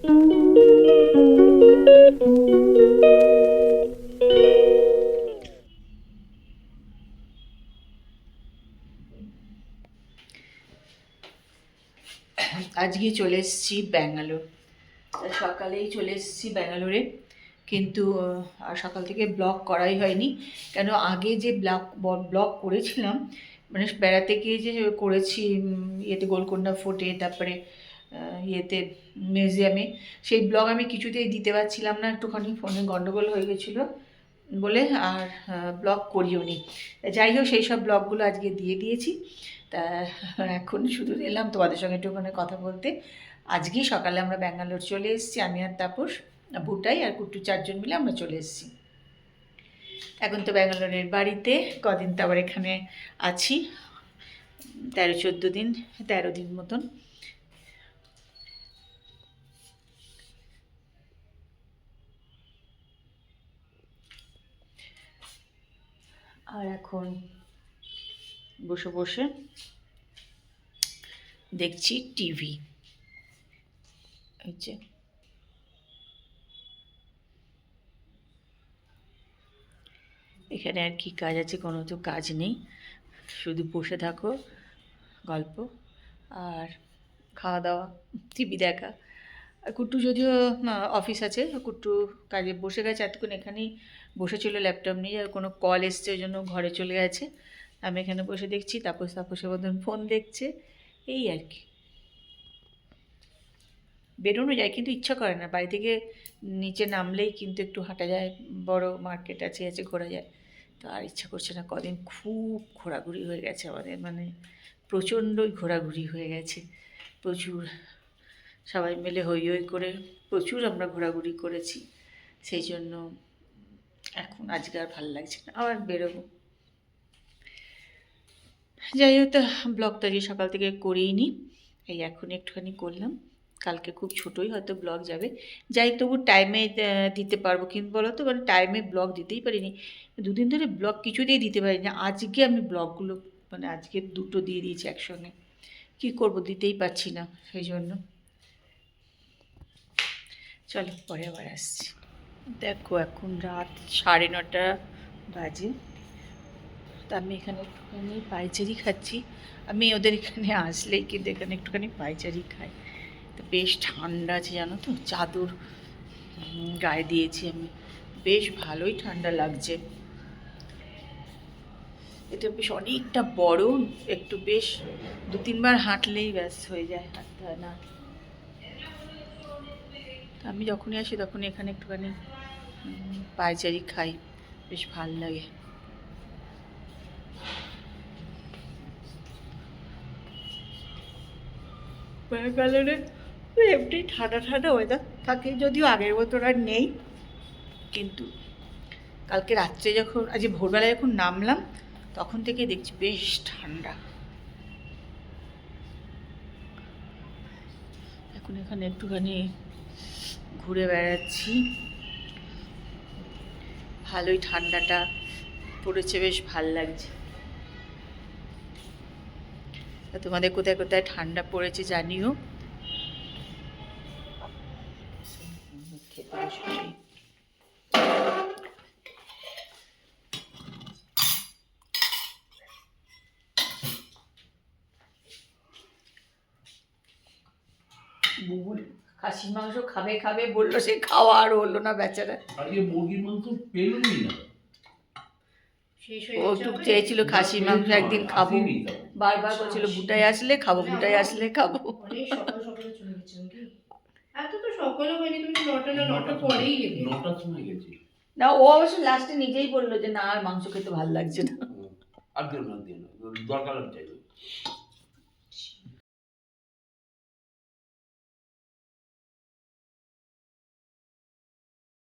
আজকে চলে এসেছি ব্যাঙ্গালোর। সকালেই চলে এসেছি ব্যাঙ্গালোরে, কিন্তু সকাল থেকে ব্লগ করাই হয়নি। কেন, আগে যে ব্লগ করেছিলাম, মানে বেড়াতে গিয়ে যে করেছি ইয়েতে গোলকোন্ডা ফোর্টে, তারপরে ইয়েতে মিউজিয়ামে, সেই ব্লগ আমি কিছুতেই দিতে পারছিলাম না, একটুখানি ফোনে গন্ডগোল হয়ে গেছিলো বলে আর ব্লগ করিও নি। যাই হোক, সেই সব ব্লগগুলো আজকে দিয়ে দিয়েছি। তা এখন শুধু এলাম তোমাদের সঙ্গে একটুখানি কথা বলতে। আজকেই সকালে আমরা ব্যাঙ্গালোর চলে এসেছি, আমি আর তাপস, বুটাই আর কুট্টু, 4 জন মিলে আমরা চলে এসেছি। এখন তো ব্যাঙ্গালোরের বাড়িতে কদিন তো আবার এখানে আছি, 13-14 দিন, 13 দিন মতন। আর এখন বসে বসে দেখছি টিভি। এই যে এখানে আর কি কাজ আছে, কোনো তো কাজ নেই, শুধু বসে থাকো, গল্প আর খাওয়া দাওয়া, টিভি দেখা। আর কুট্টু যদিও অফিস আছে, কুট্টু কাজে বসে গেছে, এতক্ষণ এখানেই বসেছিল ল্যাপটপ নিয়ে, আর কোনো কল এসছে ওই জন্য ঘরে চলে গেছে। আমি এখানে বসে দেখছি, তাপসের মতন ফোন দেখছে, এই আর কি। বেরোনো যায় কিন্তু ইচ্ছা করে না, বাড়ি থেকে নিচে নামলেই কিন্তু একটু হাঁটা যায়, বড় মার্কেট আছে ঘোরা যায়, তো আর ইচ্ছা করছে না। কদিন খুব ঘোরাঘুরি হয়ে গেছে আমাদের, মানে প্রচণ্ডই ঘোরাঘুরি হয়ে গেছে, প্রচুর সবাই মিলে হই হই করে প্রচুর আমরা ঘোরাঘুরি করেছি, সেই জন্য এখন আজকে আর ভালো লাগছে না, আবার বেরোবো। যাই হোক, তা ব্লগটা যে সকাল থেকে করেই নি, এই এখন একটুখানি করলাম। কালকে খুব ছোটোই হয়তো ব্লগ যাবে, যাই তবু টাইমে দিতে পারবো, কিন্তু বলো তো, মানে টাইমে ব্লগ দিতেই পারিনি, 2 দিন ধরে ব্লগ কিছুতেই দিতে পারিনি। আজকে আমি ব্লগগুলো মানে আজকে 2টো দিয়ে দিয়েছি একসঙ্গে, কী করবো, দিতেই পারছি না, সেই জন্য। চলো পরে আবার আসছি। দেখো এখন রাত 9:30 বাজে, তা আমি এখানে একটুখানি পাইচারি খাচ্ছি। আমি ওদের এখানে আসলেই কিন্তু এখানে একটুখানি পাইচারি খাই, তো বেশ ঠান্ডা আছে জানো তো, চাদর গায়ে দিয়েছি আমি, বেশ ভালোই ঠান্ডা লাগছে। এটা বেশ অনেকটা বড়, একটু বেশ 2-3 বার হাঁটলেই ব্যাস হয়ে যায়, হাঁটতে হয় না। আমি যখনই আসি তখনই এখানে একটুখানি পাইচারি খাই, বেশ ভাল লাগে। ব্যাঙ্গালোরে এমনি ঠান্ডা ঠান্ডা ওয়েদার থাকে, যদিও আগের মতো আর নেই, কিন্তু কালকে রাত্রে যখন, আজ ভোরবেলায় যখন নামলাম তখন থেকে দেখছি বেশ ঠান্ডা। এখন এখানে একটুখানি ঘুরে বেড়াচ্ছি, ভালোই ঠান্ডাটা পড়েছে, বেশ ভাল লাগছে। তোমাদের কোথায় কোথায় ঠান্ডা পড়েছে জানিও। বুবুল খাসির মাংস খাবে খাবে বললো, সে খাওয়া আর হলো না বেচারা। আজকে মুরগির মাংস পেলুমই না, ও একটু চেয়েছিল খাসির মাংস একদিন খাবো, বারবার বলছিল বুটাই আসলে খাবো, বুটাই আসলে খাবো। সকাল সকালে চলে গেছিলাম কি, এত তো সকালে হয়নি, তুমি 9টা না 9টা পরেই গেলে। 9টার সময় গেছি। না, ও অবশ্য লাস্টে নিজেই বললো যে না আর মাংস খেতে ভালো লাগছে না। আর দিও না, দরকার চাইবে।